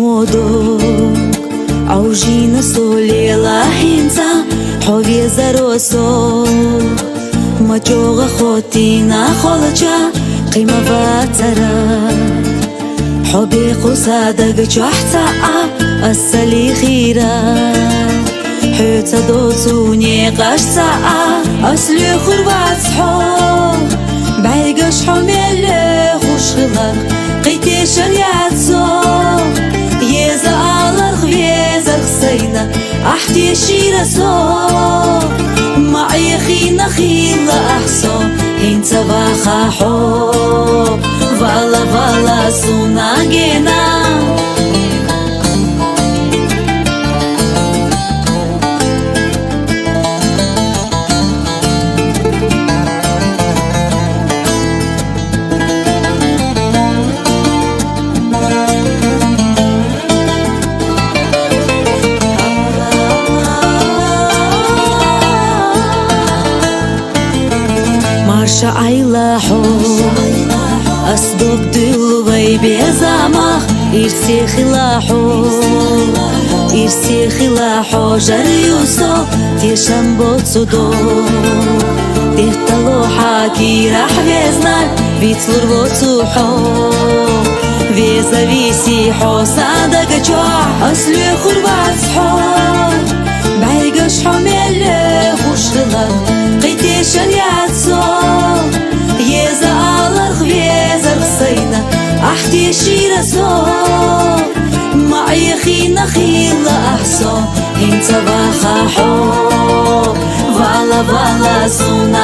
مودوك عوجينا سولي لاحينتا حوفي زروسو ما جوغا خوتينا خولجا قيمة باترا حبي قصادك جحتا أسالي خيرا حيتا دوتوني قشتا أسلي خربات حب بعيقش حمل خوش خلق قيتي شريعت زوق يزا ألرغ يزا خسينا أحتي شيرا زوق معي خينا خيلا أحسو انت باخا حب فالا فالا سونا جينا مارشا عيلا حب أصدق دلوي بزامخ إرسي خلاحو إرسي خلاحو جريوسو تيشم بوتسودو تهتلو حاكي راح بيزنال بيتلور بوتسوحو فيزا فيسي حو صادق جوع أصلي خربات حو بعيقش حمل خوش خلق قيتي شريعت زوق يزا ألرغ يزا رخصينا أحتي شيرا زوق معي خينا خيلا أحسو انت باخا حب فالا فالا سونا